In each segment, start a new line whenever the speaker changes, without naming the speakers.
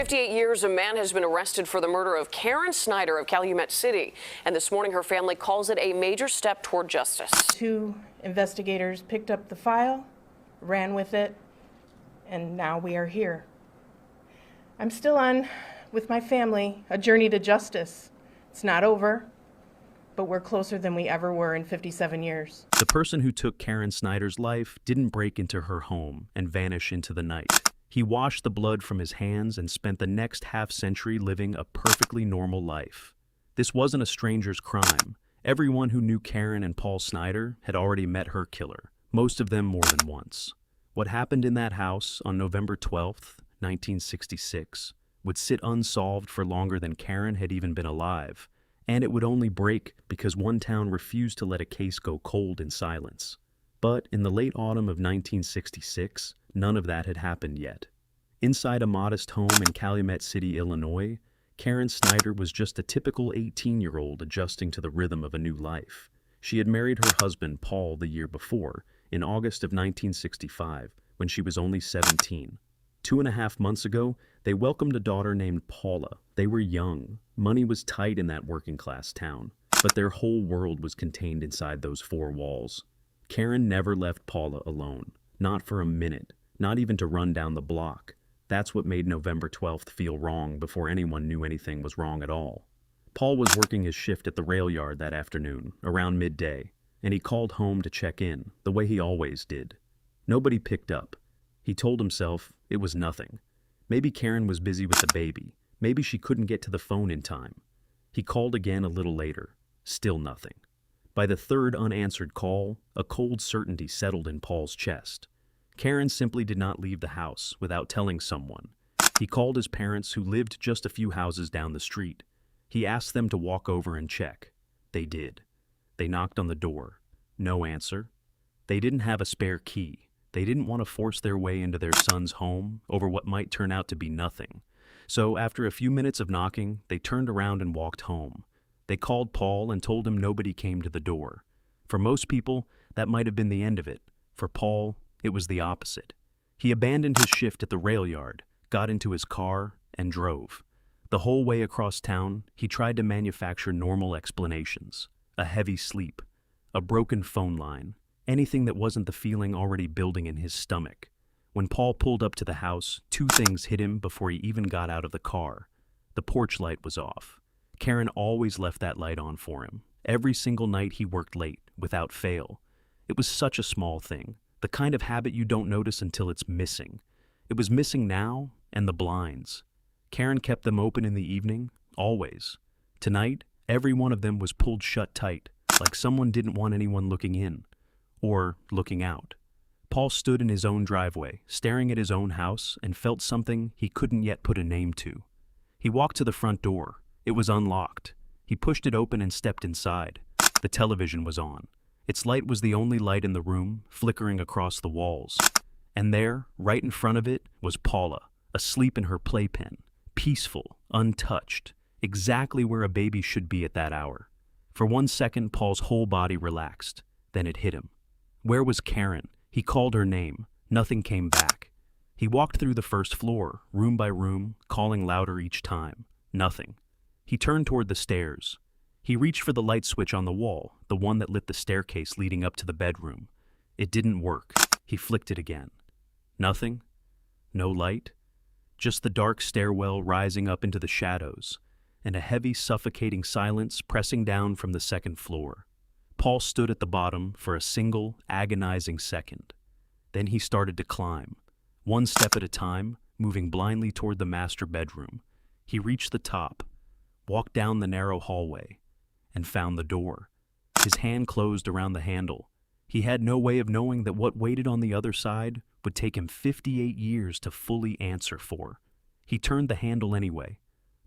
58 years, a man has been arrested for the murder of Karen Snyder of Calumet City. And this morning, her family calls it a major step toward justice.
2 investigators picked up the file, ran with it, and now we are here. I'm still on, with my family, a journey to justice. It's not over, but we're closer than we ever were in 57 years.
The person who took Karen Snyder's life didn't break into her home and vanish into the night. He washed the blood from his hands and spent the next half-century living a perfectly normal life. This wasn't a stranger's crime. Everyone who knew Karen and Paul Snyder had already met her killer, most of them more than once. What happened in that house on November 12th, 1966, would sit unsolved for longer than Karen had even been alive, and it would only break because one town refused to let a case go cold in silence. But in the late autumn of 1966, none of that had happened yet. Inside a modest home in Calumet City, Illinois, Karen Snyder was just a typical 18-year-old adjusting to the rhythm of a new life. She had married her husband, Paul, the year before, in August of 1965, when she was only 17. 2.5 months ago, they welcomed a daughter named Paula. They were young. Money was tight in that working-class town, but their whole world was contained inside those 4 walls. Karen never left Paula alone, not for a minute, not even to run down the block. That's what made November 12th feel wrong before anyone knew anything was wrong at all. Paul was working his shift at the rail yard that afternoon, around midday, and he called home to check in, the way he always did. Nobody picked up. He told himself it was nothing. Maybe Karen was busy with the baby. Maybe she couldn't get to the phone in time. He called again a little later. Still nothing. By the 3rd unanswered call, a cold certainty settled in Paul's chest. Karen simply did not leave the house without telling someone. He called his parents, who lived just a few houses down the street. He asked them to walk over and check. They did. They knocked on the door. No answer. They didn't have a spare key. They didn't want to force their way into their son's home over what might turn out to be nothing. So after a few minutes of knocking, they turned around and walked home. They called Paul and told him nobody came to the door. For most people, that might have been the end of it. For Paul, it was the opposite. He abandoned his shift at the rail yard, got into his car, and drove. The whole way across town, he tried to manufacture normal explanations. A heavy sleep, a broken phone line, anything that wasn't the feeling already building in his stomach. When Paul pulled up to the house, 2 things hit him before he even got out of the car. The porch light was off. Karen always left that light on for him. Every single night he worked late, without fail. It was such a small thing, the kind of habit you don't notice until it's missing. It was missing now, and the blinds. Karen kept them open in the evening, always. Tonight, every one of them was pulled shut tight, like someone didn't want anyone looking in, or looking out. Paul stood in his own driveway, staring at his own house, and felt something he couldn't yet put a name to. He walked to the front door. It was unlocked. He pushed it open and stepped inside. The television was on. Its light was the only light in the room, flickering across the walls. And there, right in front of it, was Paula, asleep in her playpen, peaceful, untouched, exactly where a baby should be at that hour. For 1 second, Paul's whole body relaxed. Then it hit him. Where was Karen? He called her name. Nothing came back. He walked through the first floor, room by room, calling louder each time. Nothing. He turned toward the stairs. He reached for the light switch on the wall, the one that lit the staircase leading up to the bedroom. It didn't work. He flicked it again. Nothing. No light. Just the dark stairwell rising up into the shadows, and a heavy, suffocating silence pressing down from the 2nd floor. Paul stood at the bottom for a single, agonizing second. Then he started to climb, 1 step at a time, moving blindly toward the master bedroom. He reached the top, walked down the narrow hallway, and found the door. His hand closed around the handle. He had no way of knowing that what waited on the other side would take him 58 years to fully answer for. He turned the handle anyway.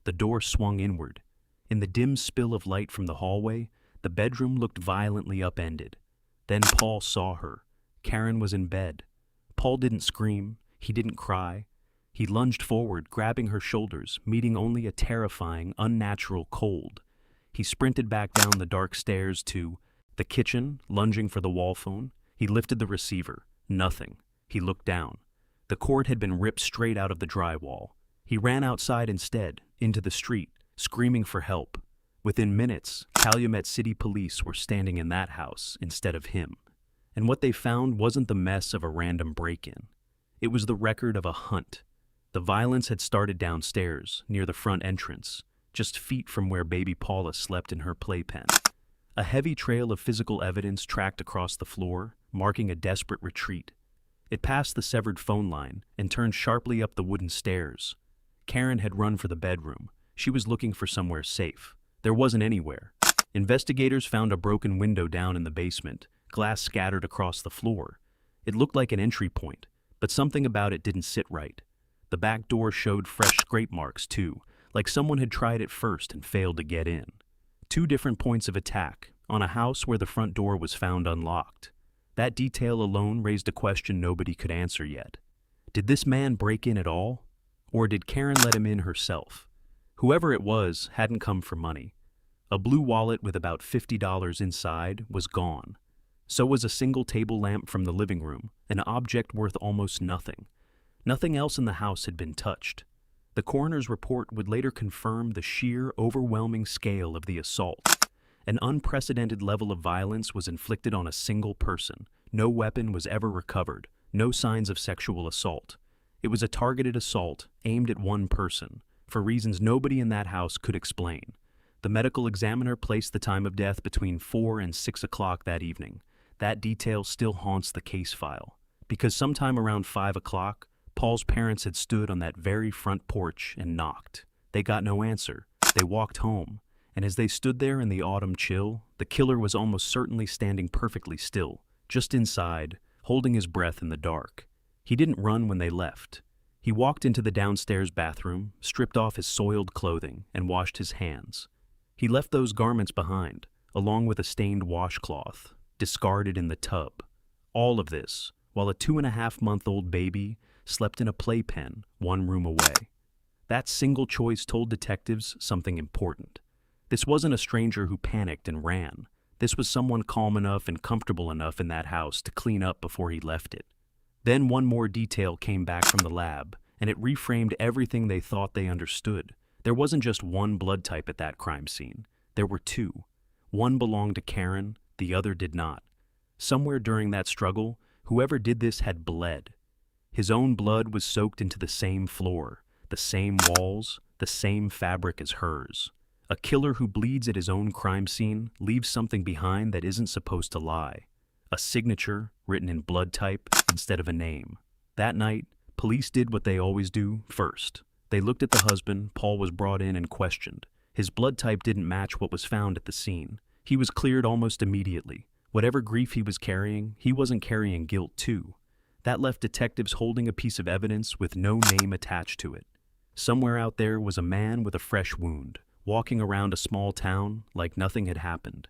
The door swung inward. In the dim spill of light from the hallway, the bedroom looked violently upended. Then Paul saw her. Karen was in bed. Paul didn't scream. He didn't cry. He lunged forward, grabbing her shoulders, meeting only a terrifying, unnatural cold. He sprinted back down the dark stairs to the kitchen, lunging for the wall phone. He lifted the receiver. Nothing. He looked down. The cord had been ripped straight out of the drywall. He ran outside instead, into the street, screaming for help. Within minutes, Calumet City Police were standing in that house instead of him. And what they found wasn't the mess of a random break-in. It was the record of a hunt. The violence had started downstairs, near the front entrance, just feet from where baby Paula slept in her playpen. A heavy trail of physical evidence tracked across the floor, marking a desperate retreat. It passed the severed phone line and turned sharply up the wooden stairs. Karen had run for the bedroom. She was looking for somewhere safe. There wasn't anywhere. Investigators found a broken window down in the basement, glass scattered across the floor. It looked like an entry point, but something about it didn't sit right. The back door showed fresh scrape marks, too, like someone had tried it first and failed to get in. 2 different points of attack, on a house where the front door was found unlocked. That detail alone raised a question nobody could answer yet. Did this man break in at all? Or did Karen let him in herself? Whoever it was hadn't come for money. A blue wallet with about $50 inside was gone. So was a single table lamp from the living room, an object worth almost nothing. Nothing else in the house had been touched. The coroner's report would later confirm the sheer, overwhelming scale of the assault. An unprecedented level of violence was inflicted on a single person. No weapon was ever recovered. No signs of sexual assault. It was a targeted assault aimed at one person, for reasons nobody in that house could explain. The medical examiner placed the time of death between 4 and 6 o'clock that evening. That detail still haunts the case file, because sometime around 5 o'clock, Paul's parents had stood on that very front porch and knocked. They got no answer. They walked home, and as they stood there in the autumn chill, the killer was almost certainly standing perfectly still, just inside, holding his breath in the dark. He didn't run when they left. He walked into the downstairs bathroom, stripped off his soiled clothing, and washed his hands. He left those garments behind, along with a stained washcloth, discarded in the tub. All of this, while a 2.5-month-old baby slept in a playpen 1 room away. That single choice told detectives something important. This wasn't a stranger who panicked and ran. This was someone calm enough and comfortable enough in that house to clean up before he left it. Then one more detail came back from the lab, and it reframed everything they thought they understood. There wasn't just one blood type at that crime scene. There were 2. One belonged to Karen, the other did not. Somewhere during that struggle, whoever did this had bled. His own blood was soaked into the same floor, the same walls, the same fabric as hers. A killer who bleeds at his own crime scene leaves something behind that isn't supposed to lie. A signature written in blood type instead of a name. That night, police did what they always do first. They looked at the husband. Paul was brought in and questioned. His blood type didn't match what was found at the scene. He was cleared almost immediately. Whatever grief he was carrying, he wasn't carrying guilt too. That left detectives holding a piece of evidence with no name attached to it. Somewhere out there was a man with a fresh wound, walking around a small town like nothing had happened.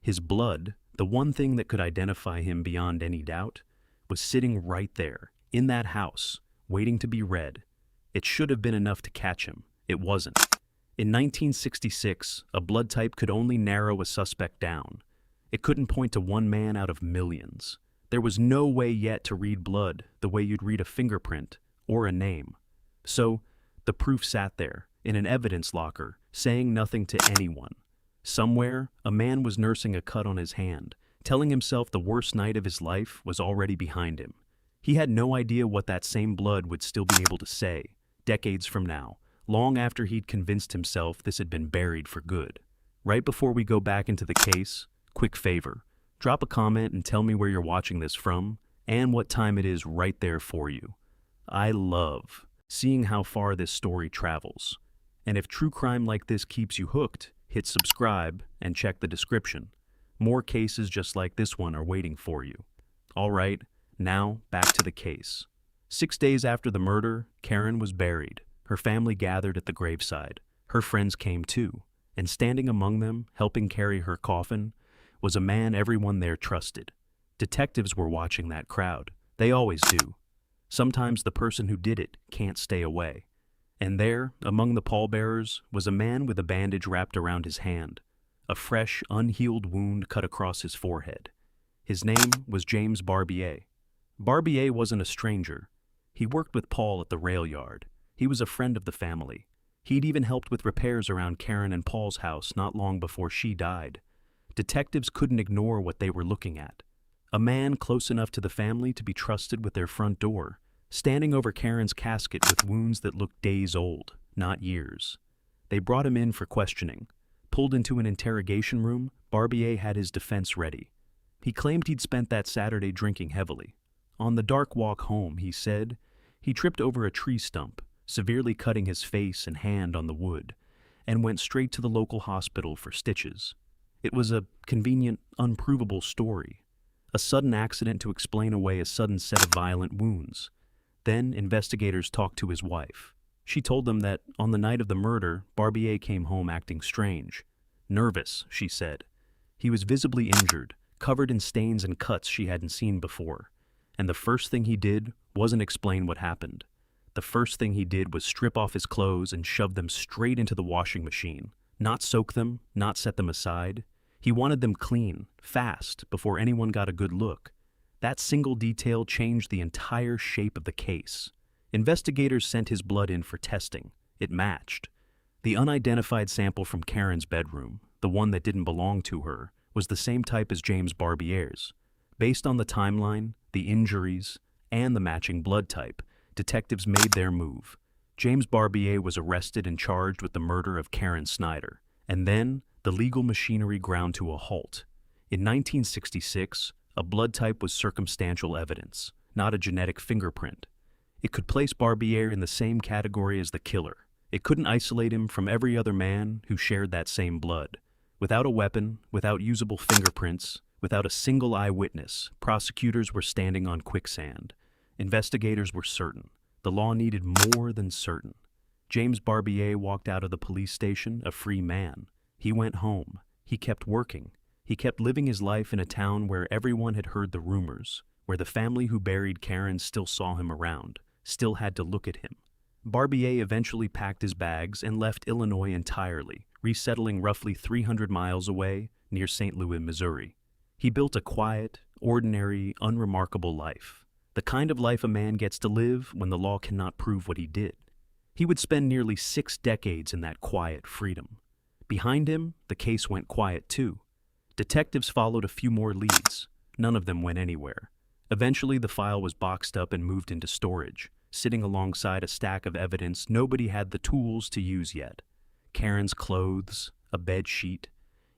His blood, the one thing that could identify him beyond any doubt, was sitting right there, in that house, waiting to be read. It should have been enough to catch him. It wasn't. In 1966, a blood type could only narrow a suspect down. It couldn't point to one man out of millions. There was no way yet to read blood the way you'd read a fingerprint or a name. So, the proof sat there, in an evidence locker, saying nothing to anyone. Somewhere, a man was nursing a cut on his hand, telling himself the worst night of his life was already behind him. He had no idea what that same blood would still be able to say, decades from now, long after he'd convinced himself this had been buried for good. Right before we go back into the case, quick favor. Drop a comment and tell me where you're watching this from and what time it is right there for you. I love seeing how far this story travels. And if true crime like this keeps you hooked, hit subscribe and check the description. More cases just like this one are waiting for you. All right, now back to the case. 6 days after the murder, Karen was buried. Her family gathered at the graveside. Her friends came too, and standing among them, helping carry her coffin, was a man everyone there trusted. Detectives were watching that crowd. They always do. Sometimes the person who did it can't stay away. And there, among the pallbearers, was a man with a bandage wrapped around his hand, a fresh, unhealed wound cut across his forehead. His name was James Barbier. Barbier wasn't a stranger. He worked with Paul at the rail yard. He was a friend of the family. He'd even helped with repairs around Karen and Paul's house not long before she died. Detectives couldn't ignore what they were looking at. A man close enough to the family to be trusted with their front door, standing over Karen's casket with wounds that looked days old, not years. They brought him in for questioning. Pulled into an interrogation room, Barbier had his defense ready. He claimed he'd spent that Saturday drinking heavily. On the dark walk home, he said, he tripped over a tree stump, severely cutting his face and hand on the wood, and went straight to the local hospital for stitches. It was a convenient, unprovable story. A sudden accident to explain away a sudden set of violent wounds. Then investigators talked to his wife. She told them that on the night of the murder, Barbier came home acting strange. Nervous, she said. He was visibly injured, covered in stains and cuts she hadn't seen before. And the first thing he did wasn't explain what happened. The first thing he did was strip off his clothes and shove them straight into the washing machine. Not soak them, not set them aside. He wanted them clean, fast, before anyone got a good look. That single detail changed the entire shape of the case. Investigators sent his blood in for testing. It matched. The unidentified sample from Karen's bedroom, the one that didn't belong to her, was the same type as James Barbier's. Based on the timeline, the injuries, and the matching blood type, detectives made their move. James Barbier was arrested and charged with the murder of Karen Snyder. And then, the legal machinery ground to a halt. In 1966, a blood type was circumstantial evidence, not a genetic fingerprint. It could place Barbier in the same category as the killer. It couldn't isolate him from every other man who shared that same blood. Without a weapon, without usable fingerprints, without a single eyewitness, prosecutors were standing on quicksand. Investigators were certain. The law needed more than certain. James Barbier walked out of the police station a free man. He went home. He kept working. He kept living his life in a town where everyone had heard the rumors, where the family who buried Karen still saw him around, still had to look at him. Barbier eventually packed his bags and left Illinois entirely, resettling roughly 300 miles away near St. Louis, Missouri. He built a quiet, ordinary, unremarkable life. The kind of life a man gets to live when the law cannot prove what he did. He would spend nearly 6 decades in that quiet freedom. Behind him, the case went quiet too. Detectives followed a few more leads. None of them went anywhere. Eventually, the file was boxed up and moved into storage, sitting alongside a stack of evidence nobody had the tools to use yet. Karen's clothes, a bed sheet,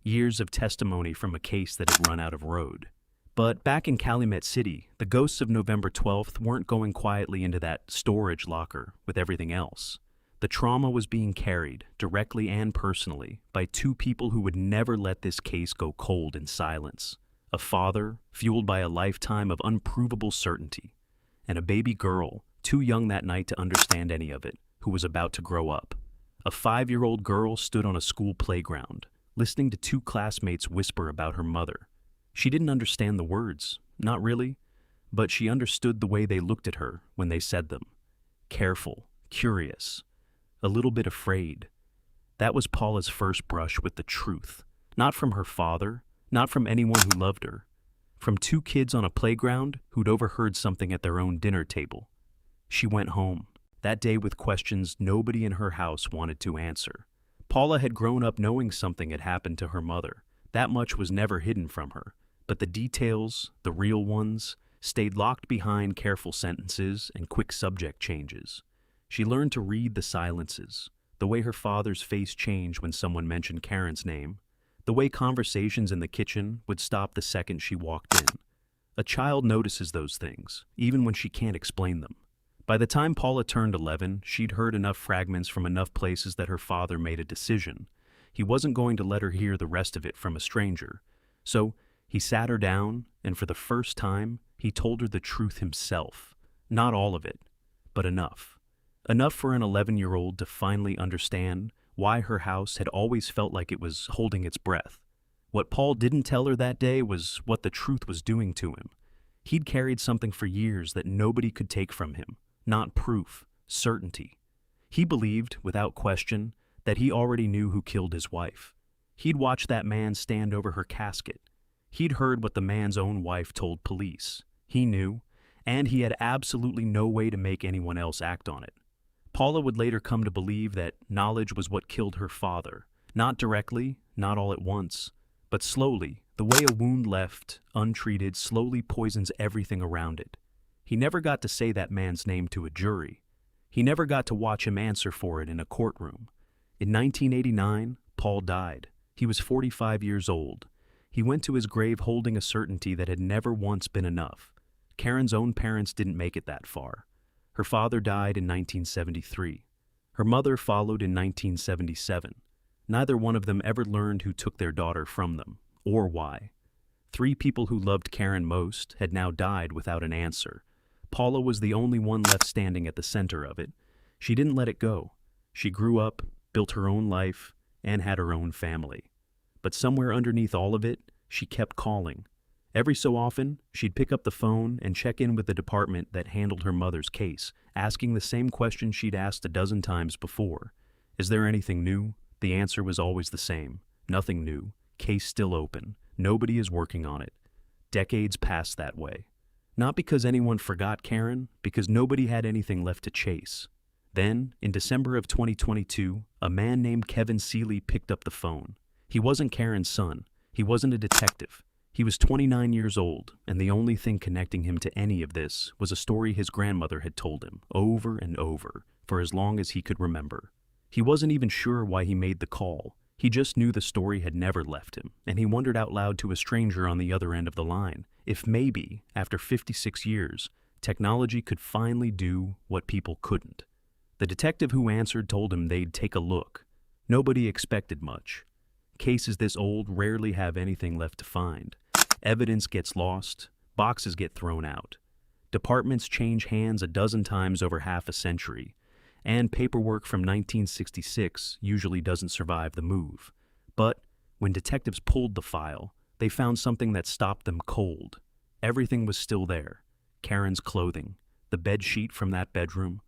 years of testimony from a case that had run out of road. But back in Calumet City, the ghosts of November 12th weren't going quietly into that storage locker with everything else. The trauma was being carried, directly and personally, by 2 people who would never let this case go cold in silence. A father, fueled by a lifetime of unprovable certainty, and a baby girl, too young that night to understand any of it, who was about to grow up. A 5-year-old girl stood on a school playground, listening to 2 classmates whisper about her mother. She didn't understand the words, not really, but she understood the way they looked at her when they said them. Careful, curious, a little bit afraid. That was Paula's first brush with the truth. Not from her father, not from anyone who loved her. From 2 kids on a playground who'd overheard something at their own dinner table. She went home, that day with questions nobody in her house wanted to answer. Paula had grown up knowing something had happened to her mother. That much was never hidden from her. But the details, the real ones, stayed locked behind careful sentences and quick subject changes. She learned to read the silences, the way her father's face changed when someone mentioned Karen's name, the way conversations in the kitchen would stop the second she walked in. A child notices those things, even when she can't explain them. By the time Paula turned 11, she'd heard enough fragments from enough places that her father made a decision. He wasn't going to let her hear the rest of it from a stranger. So he sat her down, and for the first time, he told her the truth himself. Not all of it, but enough. Enough for an 11-year-old to finally understand why her house had always felt like it was holding its breath. What Paul didn't tell her that day was what the truth was doing to him. He'd carried something for years that nobody could take from him. Not proof, certainty. He believed, without question, that he already knew who killed his wife. He'd watched that man stand over her casket. He'd heard what the man's own wife told police. He knew, and he had absolutely no way to make anyone else act on it. Paula would later come to believe that knowledge was what killed her father. Not directly, not all at once, but slowly, the way a wound left, untreated, slowly poisons everything around it. He never got to say that man's name to a jury. He never got to watch him answer for it in a courtroom. In 1989, Paul died. He was 45 years old. He went to his grave holding a certainty that had never once been enough. Karen's own parents didn't make it that far. Her father died in 1973. Her mother followed in 1977. Neither one of them ever learned who took their daughter from them, or why. 3 people who loved Karen most had now died without an answer. Paula was the only one left standing at the center of it. She didn't let it go. She grew up, built her own life, and had her own family. But somewhere underneath all of it, she kept calling. Every so often, she'd pick up the phone and check in with the department that handled her mother's case, asking the same question she'd asked a dozen times before. Is there anything new? The answer was always the same. Nothing new. Case still open. Nobody is working on it. Decades passed that way. Not because anyone forgot Karen, because nobody had anything left to chase. Then, in December of 2022, a man named Kevin Seeley picked up the phone. He wasn't Karen's son. He wasn't a detective. He was 29 years old, and the only thing connecting him to any of this was a story his grandmother had told him, over and over, for as long as he could remember. He wasn't even sure why he made the call. He just knew the story had never left him, and he wondered out loud to a stranger on the other end of the line if maybe, after 56 years, technology could finally do what people couldn't. The detective who answered told him they'd take a look. Nobody expected much. Cases this old rarely have anything left to find. Evidence gets lost, boxes get thrown out. Departments change hands a dozen times over half a century, and paperwork from 1966 usually doesn't survive the move. But when detectives pulled the file, they found something that stopped them cold. Everything was still there. Karen's clothing, the bed sheet from that bedroom,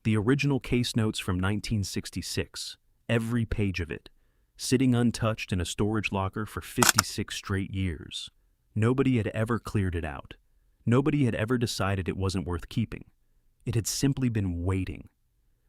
the original case notes from 1966, every page of it, sitting untouched in a storage locker for 56 straight years. Nobody had ever cleared it out. Nobody had ever decided it wasn't worth keeping. It had simply been waiting.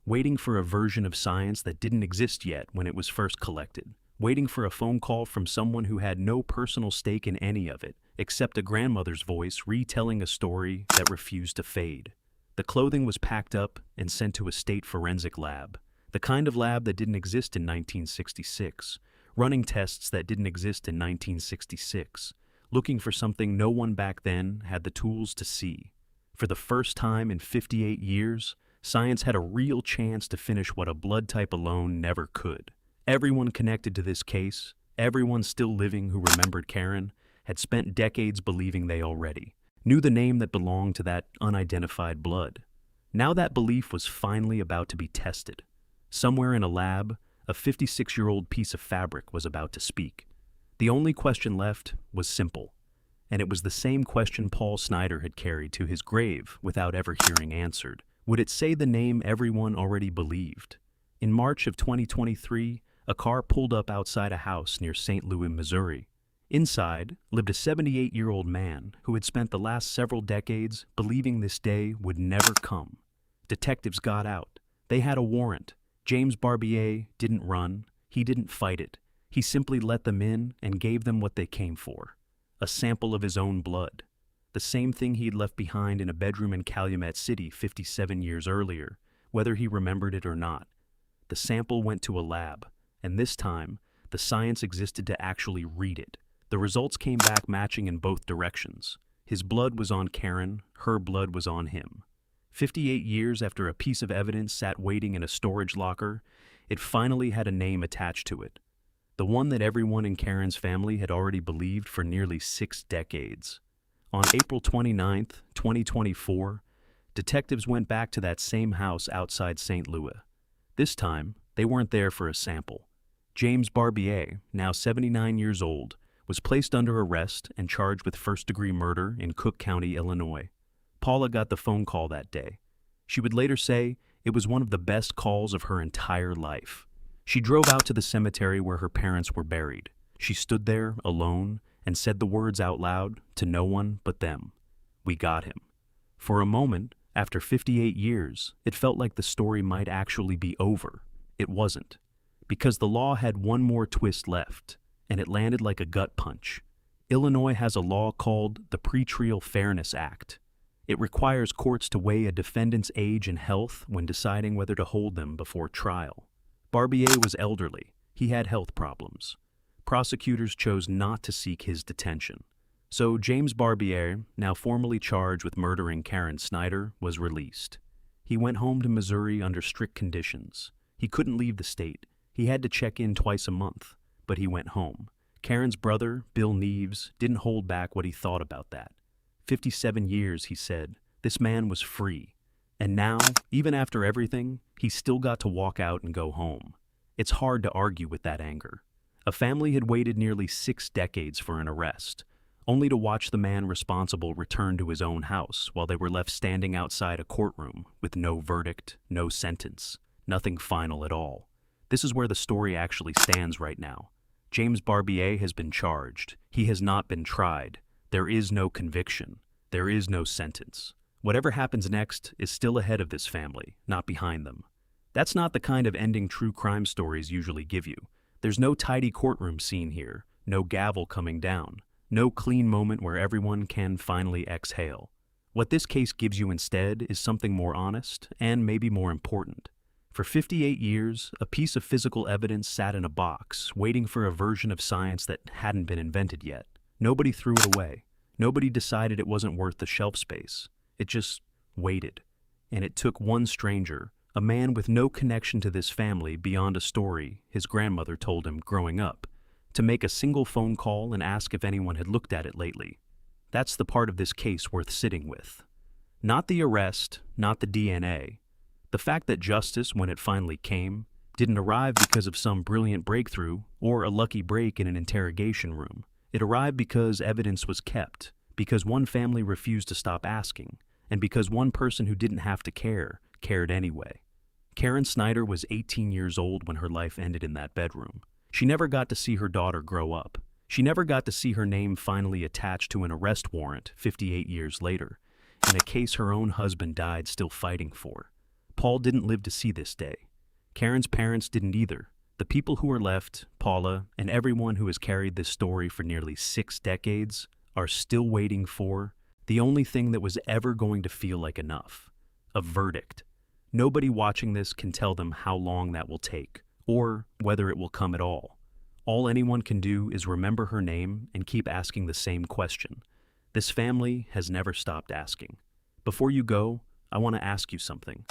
Waiting for a version of science that didn't exist yet when it was first collected. Waiting for a phone call from someone who had no personal stake in any of it, except a grandmother's voice retelling a story that refused to fade. The clothing was packed up and sent to a state forensic lab. The kind of lab that didn't exist in 1966. Running tests that didn't exist in 1966. Looking for something no one back then had the tools to see. For the first time in 58 years, science had a real chance to finish what a blood type alone never could. Everyone connected to this case, everyone still living who remembered Karen, had spent decades believing they already knew the name that belonged to that unidentified blood. Now that belief was finally about to be tested. Somewhere in a lab, a 56-year-old piece of fabric was about to speak. The only question left was simple, and it was the same question Paul Snyder had carried to his grave without ever hearing answered. Would it say the name everyone already believed? In March of 2023, a car pulled up outside a house near St. Louis, Missouri. Inside lived a 78-year-old man who had spent the last several decades believing this day would never come. Detectives got out. They had a warrant. James Barbier didn't run. He didn't fight it. He simply let them in and gave them what they came for. A sample of his own blood. The same thing he'd left behind in a bedroom in Calumet City 57 years earlier, whether he remembered it or not. The sample went to a lab, and this time, the science existed to actually read it. The results came back matching in both directions. His blood was on Karen, her blood was on him. 58 years after a piece of evidence sat waiting in a storage locker, it finally had a name attached to it. The one that everyone in Karen's family had already believed for nearly 6 decades. On April 29, 2024, detectives went back to that same house outside St. Louis. This time, they weren't there for a sample. James Barbier, now 79 years old, was placed under arrest and charged with first-degree murder in Cook County, Illinois. Paula got the phone call that day. She would later say it was one of the best calls of her entire life. She drove out to the cemetery where her parents were buried. She stood there, alone, and said the words out loud to no one but them. We got him. For a moment, After 58 years, it felt like the story might actually be over. It wasn't. Because the law had one more twist left, and it landed like a gut punch. Illinois has a law called the Pretrial Fairness Act. It requires courts to weigh a defendant's age and health when deciding whether to hold them before trial. Barbier was elderly. He had health problems. Prosecutors chose not to seek his detention. So James Barbier, now formally charged with murdering Karen Snyder, was released. He went home to Missouri under strict conditions. He couldn't leave the state. He had to check in twice a month, but he went home. Karen's brother, Bill Neves, didn't hold back what he thought about that. 57 years, he said. This man was free. And now, even after everything, he still got to walk out and go home. It's hard to argue with that anger. A family had waited nearly 6 decades for an arrest, only to watch the man responsible return to his own house while they were left standing outside a courtroom with no verdict, no sentence, nothing final at all. This is where the story actually stands right now. James Barbier has been charged. He has not been tried. There is no conviction. There is no sentence. Whatever happens next is still ahead of this family, not behind them. That's not the kind of ending true crime stories usually give you. There's no tidy courtroom scene here, no gavel coming down. No clean moment where everyone can finally exhale. What this case gives you instead is something more honest and maybe more important. For 58 years, a piece of physical evidence sat in a box, waiting for a version of science that hadn't been invented yet. Nobody threw it away. Nobody decided it wasn't worth the shelf space. It just waited. And it took one stranger, a man with no connection to this family beyond a story his grandmother told him growing up, to make a single phone call and ask if anyone had looked at it lately. That's the part of this case worth sitting with. Not the arrest, not the DNA. The fact that justice, when it finally came, didn't arrive because of some brilliant breakthrough or a lucky break in an interrogation room. It arrived because evidence was kept, because one family refused to stop asking, and because one person who didn't have to care cared anyway. Karen Snyder was 18 years old when her life ended in that bedroom. She never got to see her daughter grow up. She never got to see her name finally attached to an arrest warrant 58 years later, in a case her own husband died still fighting for. Paul didn't live to see this day. Karen's parents didn't either. The people who are left, Paula, and everyone who has carried this story for nearly 6 decades, are still waiting for the only thing that was ever going to feel like enough: a verdict. Nobody watching this can tell them how long that will take, or whether it will come at all. All anyone can do is remember her name and keep asking the same question. This family has never stopped asking. Before you go, I want to ask you something.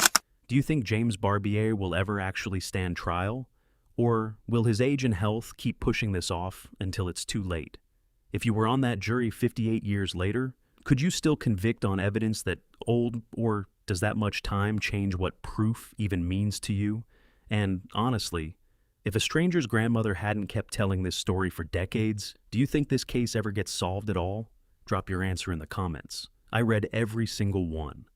Do you think James Barbier will ever actually stand trial? Or will his age and health keep pushing this off until it's too late? If you were on that jury 58 years later, could you still convict on evidence that old, or does that much time change what proof even means to you? And honestly, if a stranger's grandmother hadn't kept telling this story for decades, do you think this case ever gets solved at all? Drop your answer in the comments. I read every single one.